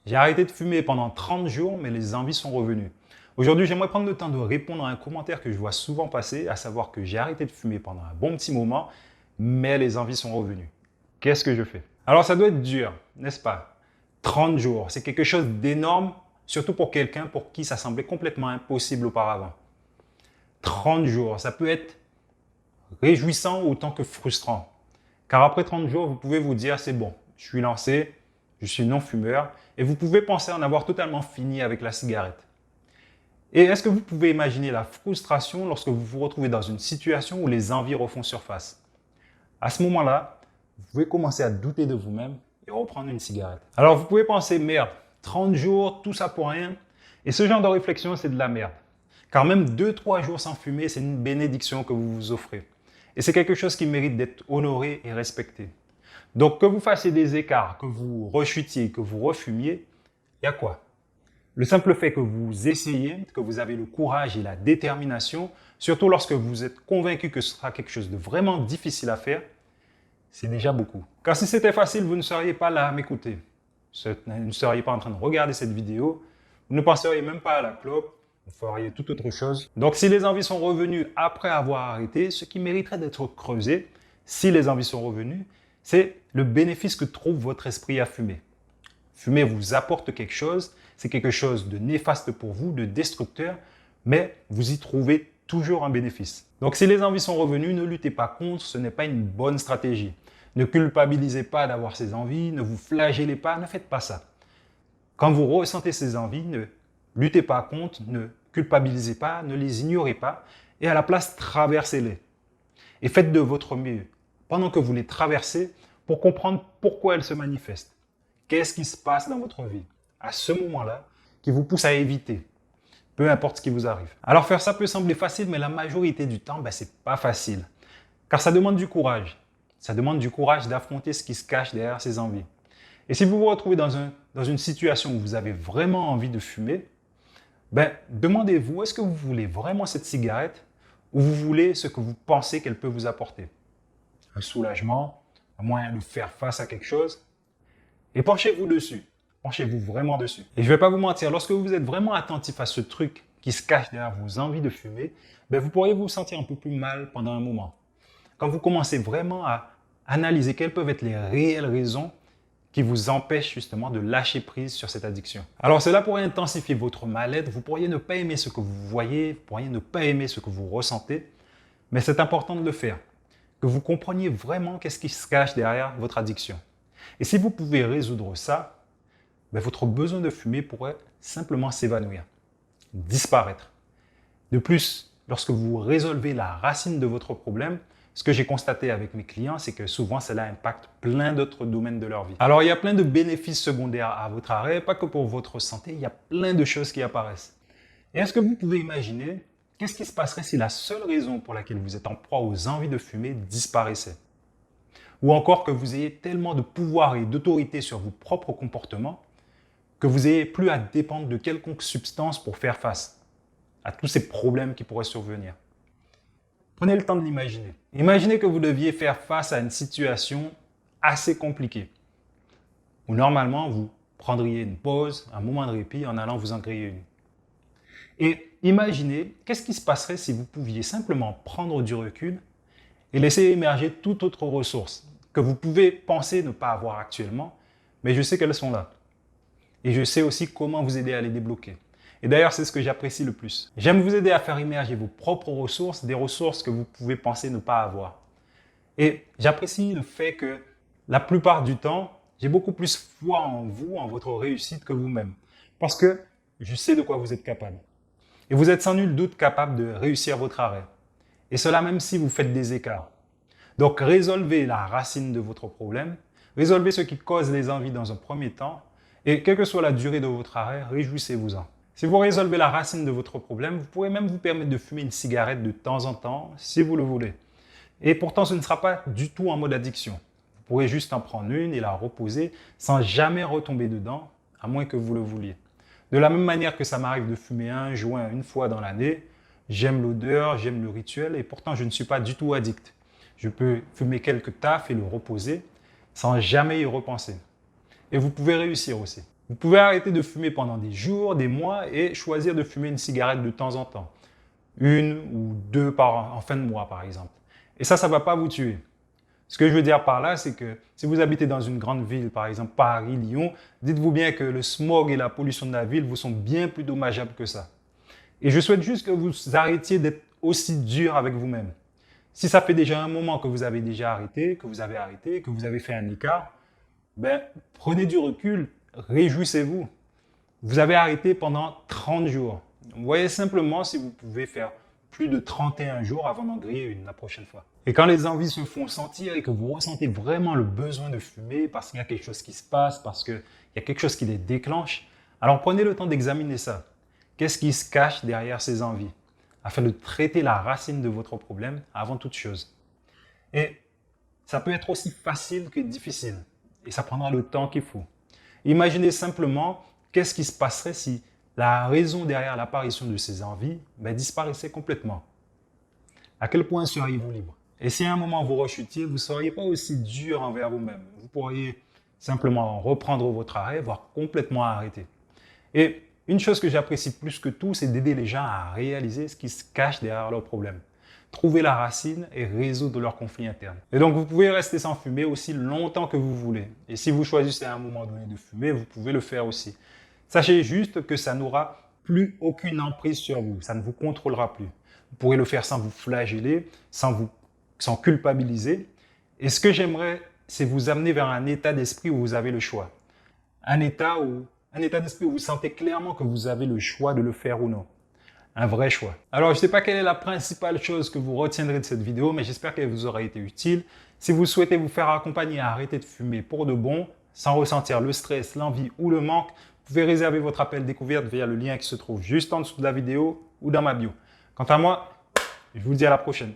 J'ai arrêté de fumer pendant 30 jours, mais les envies sont revenues. Aujourd'hui, j'aimerais prendre le temps de répondre à un commentaire que je vois souvent passer, à savoir que j'ai arrêté de fumer pendant un bon petit moment, mais les envies sont revenues. Qu'est-ce que je fais? Alors, ça doit être dur, n'est-ce pas? 30 jours, c'est quelque chose d'énorme, surtout pour quelqu'un pour qui ça semblait complètement impossible auparavant. 30 jours, ça peut être réjouissant autant que frustrant. Car après 30 jours, vous pouvez vous dire, c'est bon, je suis lancé, je suis non-fumeur, et vous pouvez penser en avoir totalement fini avec la cigarette. Et est-ce que vous pouvez imaginer la frustration lorsque vous vous retrouvez dans une situation où les envies refont surface? À ce moment-là, vous pouvez commencer à douter de vous-même et reprendre une cigarette. Alors vous pouvez penser, merde, 30 jours, tout ça pour rien. Et ce genre de réflexion, c'est de la merde. Car même 2-3 jours sans fumer, c'est une bénédiction que vous vous offrez. Et c'est quelque chose qui mérite d'être honoré et respecté. Donc que vous fassiez des écarts, que vous rechutiez, que vous refumiez, il y a quoi? Le simple fait que vous essayez, que vous avez le courage et la détermination, surtout lorsque vous êtes convaincu que ce sera quelque chose de vraiment difficile à faire, c'est déjà beaucoup. Car si c'était facile, vous ne seriez pas là à m'écouter. Vous ne seriez pas en train de regarder cette vidéo. Vous ne penseriez même pas à la clope. Vous feriez toute autre chose. Donc si les envies sont revenues après avoir arrêté, ce qui mériterait d'être creusé, si les envies sont revenues, c'est le bénéfice que trouve votre esprit à fumer. Fumer vous apporte quelque chose, c'est quelque chose de néfaste pour vous, de destructeur, mais vous y trouvez toujours un bénéfice. Donc si les envies sont revenues, ne luttez pas contre, ce n'est pas une bonne stratégie. Ne culpabilisez pas d'avoir ces envies, ne vous flagellez pas, ne faites pas ça. Quand vous ressentez ces envies, ne luttez pas contre, ne culpabilisez pas, ne les ignorez pas, et à la place, traversez-les. Et faites de votre mieux, pendant que vous les traversez, pour comprendre pourquoi elles se manifestent. Qu'est-ce qui se passe dans votre vie, à ce moment-là, qui vous pousse à éviter, peu importe ce qui vous arrive. Alors faire ça peut sembler facile, mais la majorité du temps, c'est pas facile. Car ça demande du courage. Ça demande du courage d'affronter ce qui se cache derrière ces envies. Et si vous vous retrouvez dans une situation où vous avez vraiment envie de fumer, demandez-vous, est-ce que vous voulez vraiment cette cigarette ou vous voulez ce que vous pensez qu'elle peut vous apporter? Un soulagement, un moyen de faire face à quelque chose? Et penchez-vous dessus. Penchez-vous vraiment dessus. Et je ne vais pas vous mentir, lorsque vous êtes vraiment attentif à ce truc qui se cache derrière vos envies de fumer, vous pourriez vous sentir un peu plus mal pendant un moment. Quand vous commencez vraiment à analyser quelles peuvent être les réelles raisons qui vous empêchent justement de lâcher prise sur cette addiction. Alors cela pourrait intensifier votre mal-être, vous pourriez ne pas aimer ce que vous voyez, vous pourriez ne pas aimer ce que vous ressentez, mais c'est important de le faire, que vous compreniez vraiment qu'est-ce qui se cache derrière votre addiction. Et si vous pouvez résoudre ça, votre besoin de fumer pourrait simplement s'évanouir, disparaître. De plus, lorsque vous résolvez la racine de votre problème, ce que j'ai constaté avec mes clients, c'est que souvent cela impacte plein d'autres domaines de leur vie. Alors il y a plein de bénéfices secondaires à votre arrêt, pas que pour votre santé, il y a plein de choses qui apparaissent. Et est-ce que vous pouvez imaginer qu'est-ce qui se passerait si la seule raison pour laquelle vous êtes en proie aux envies de fumer disparaissait? Ou encore que vous ayez tellement de pouvoir et d'autorité sur vos propres comportements que vous n'ayez plus à dépendre de quelconque substance pour faire face à tous ces problèmes qui pourraient survenir. Prenez le temps de l'imaginer. Imaginez que vous deviez faire face à une situation assez compliquée, où normalement vous prendriez une pause, un moment de répit en allant vous en créer une. Et imaginez qu'est-ce qui se passerait si vous pouviez simplement prendre du recul et laisser émerger toute autre ressource que vous pouvez penser ne pas avoir actuellement, mais je sais qu'elles sont là. Et je sais aussi comment vous aider à les débloquer. Et d'ailleurs, c'est ce que j'apprécie le plus. J'aime vous aider à faire émerger vos propres ressources, des ressources que vous pouvez penser ne pas avoir. Et j'apprécie le fait que la plupart du temps, j'ai beaucoup plus foi en vous, en votre réussite que vous-même. Parce que je sais de quoi vous êtes capable. Et vous êtes sans nul doute capable de réussir votre arrêt. Et cela même si vous faites des écarts. Donc résolvez la racine de votre problème, résolvez ce qui cause les envies dans un premier temps, et quelle que soit la durée de votre arrêt, réjouissez-vous-en. Si vous résolvez la racine de votre problème, vous pourrez même vous permettre de fumer une cigarette de temps en temps, si vous le voulez. Et pourtant, ce ne sera pas du tout en mode addiction. Vous pourrez juste en prendre une et la reposer sans jamais retomber dedans, à moins que vous le vouliez. De la même manière que ça m'arrive de fumer un joint une fois dans l'année, j'aime l'odeur, j'aime le rituel et pourtant je ne suis pas du tout addict. Je peux fumer quelques tafs et le reposer sans jamais y repenser. Et vous pouvez réussir aussi. Vous pouvez arrêter de fumer pendant des jours, des mois et choisir de fumer une cigarette de temps en temps. Une ou deux en fin de mois, par exemple. Et ça ne va pas vous tuer. Ce que je veux dire par là, c'est que si vous habitez dans une grande ville, par exemple Paris, Lyon, dites-vous bien que le smog et la pollution de la ville vous sont bien plus dommageables que ça. Et je souhaite juste que vous arrêtiez d'être aussi dur avec vous-même. Si ça fait déjà un moment que vous avez déjà arrêté, que vous avez fait un écart, ben, prenez du recul, réjouissez-vous. Vous avez arrêté pendant 30 jours. Voyez simplement si vous pouvez faire plus de 31 jours avant d'en griller une la prochaine fois. Et quand les envies se font sentir et que vous ressentez vraiment le besoin de fumer parce qu'il y a quelque chose qui se passe, parce qu'il y a quelque chose qui les déclenche, alors prenez le temps d'examiner ça. Qu'est-ce qui se cache derrière ces envies? Afin de traiter la racine de votre problème avant toute chose. Et ça peut être aussi facile que difficile. Et ça prendra le temps qu'il faut. Imaginez simplement qu'est-ce qui se passerait si la raison derrière l'apparition de ces envies disparaissait complètement. À quel point seriez-vous libre? Et si à un moment vous rechutiez, vous ne seriez pas aussi dur envers vous-même. Vous pourriez simplement reprendre votre arrêt, voire complètement arrêter. Et une chose que j'apprécie plus que tout, c'est d'aider les gens à réaliser ce qui se cache derrière leurs problèmes. Trouver la racine et résoudre leurs conflits internes. Et donc, vous pouvez rester sans fumer aussi longtemps que vous voulez. Et si vous choisissez à un moment donné de fumer, vous pouvez le faire aussi. Sachez juste que ça n'aura plus aucune emprise sur vous. Ça ne vous contrôlera plus. Vous pourrez le faire sans vous flageller, sans culpabiliser. Et ce que j'aimerais, c'est vous amener vers un état d'esprit où vous avez le choix. Un état d'esprit où vous sentez clairement que vous avez le choix de le faire ou non. Un vrai choix. Alors, je ne sais pas quelle est la principale chose que vous retiendrez de cette vidéo, mais j'espère qu'elle vous aura été utile. Si vous souhaitez vous faire accompagner à arrêter de fumer pour de bon, sans ressentir le stress, l'envie ou le manque, vous pouvez réserver votre appel découverte via le lien qui se trouve juste en dessous de la vidéo ou dans ma bio. Quant à moi, je vous dis à la prochaine.